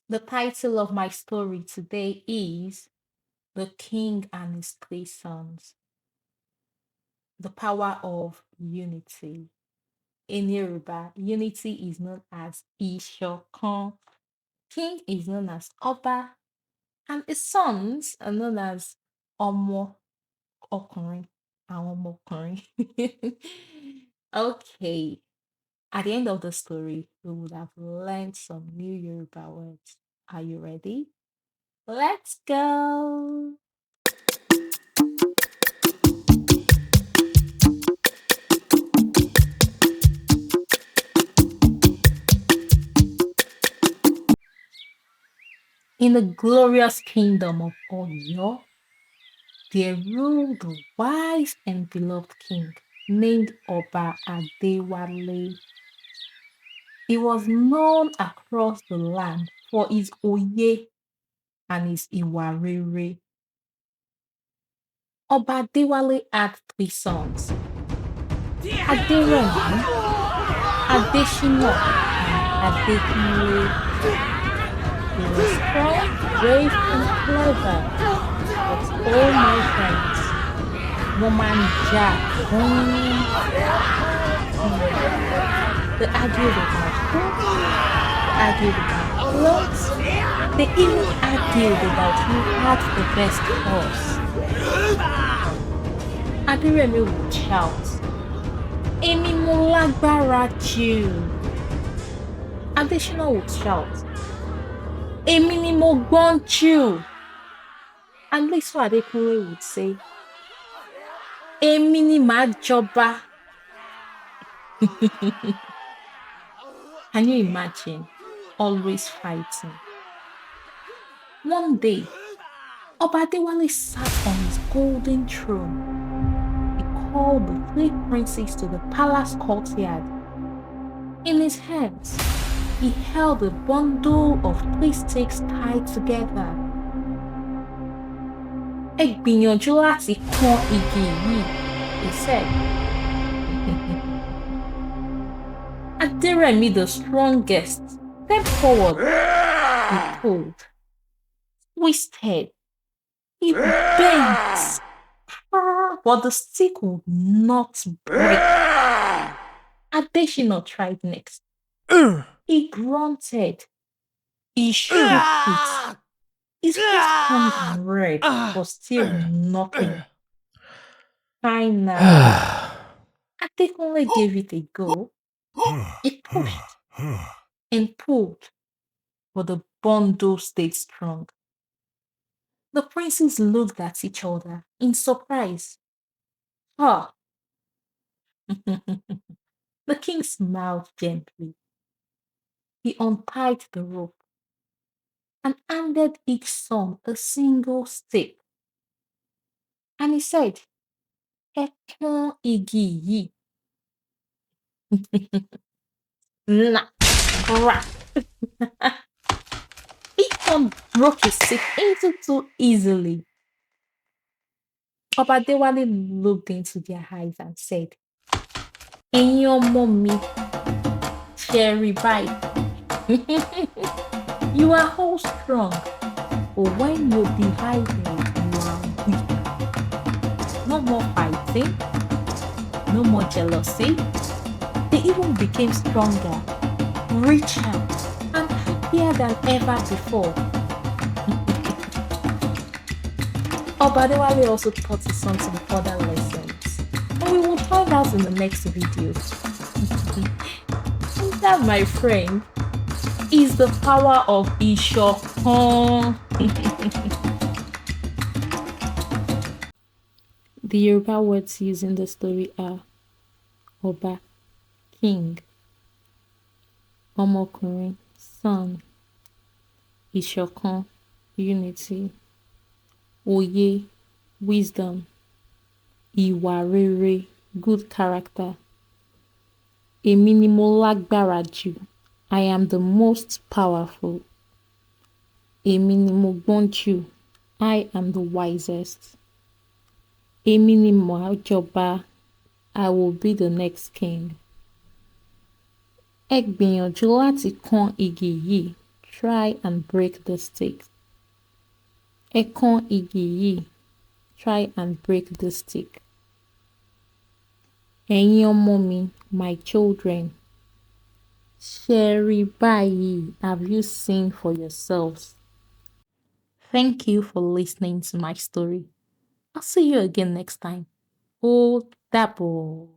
The title of my story today is The King and His Three Sons. The Power of Unity. In Yoruba, unity is known as Ishokan. King is known as Oba, and his sons are known as Omo Okunrin and Omo Okunrin. Okay, at the end of the story, we would have learned some new Yoruba words. Are you ready? Let's go. In the glorious kingdom of Oyo, there ruled a wise and beloved king named Oba Adewale. He was known across the land for his Oye and his Iwarere. Oba Adewale had three sons, Aderemi, Adeshina, and Adekunle. They were strong, brave, and clever. But oh my friends, Woman Jack, they argued about food, they argued about clothes, they even argued about who had the best horse. Adiremi would shout, Emi mo lágbára jù. Additional would shout, Emi ni mo gbọ́n jù. And Liso Adekunle would say, Emi ni màá jọba. Can you imagine? Always fighting. One day, Oba Adewale sat on his golden throne. He called the three princes to the palace courtyard. In his hands, he held a bundle of three sticks tied together. Ẹ gbìyànjú láti kan igi yìí, he said. Aderemi, the strongest, stepped forward. He pulled, twisted, he bent, but the stick would not break. Adeshina tried next. He grunted. He shook it. His face turned red, but still nothing. Finally, Adekunle gave it a go. He pushed and pulled, but the bundle stayed strong. The princes looked at each other in surprise. Ah, the king smiled gently. He untied the rope and handed each son a single stick. And he said, Ẹ pọ́n igi yìí. Snap, crack. Each one broke his stick into two easily. Oba Adewale looked into their eyes and said, Ẹ̀yin ọmọ mi, ṣé rí báyìí. You are all strong, but when you're divided, you are weak. No more fighting, no more jealousy. They even became stronger, richer, and happier than ever before. Oba Adewale also taught his son some other lessons, and we will find out in the next video. And that, my friend, is the power of Ishokan. The Yoruba words used in the story are Oba, king, Omokunrin, son, Ishokan, unity, Oye, wisdom, Iwarere, good character, Èmi ni mo lágbára jù, I am the most powerful. Èmi ni mo gbọ́n jù, I am the wisest. Èmi ni màá jọba, I will be the next king. Ẹ gbìyànjú láti kan igi yìí. try and break the stick. Ẹ̀kan igi yìí, try and break the stick. Ẹ̀yin ọmọ mi, my children. Ṣé rí báyìí, have you seen for yourselves? Thank you for listening to my story. I'll see you again next time. Ó dàbọ̀.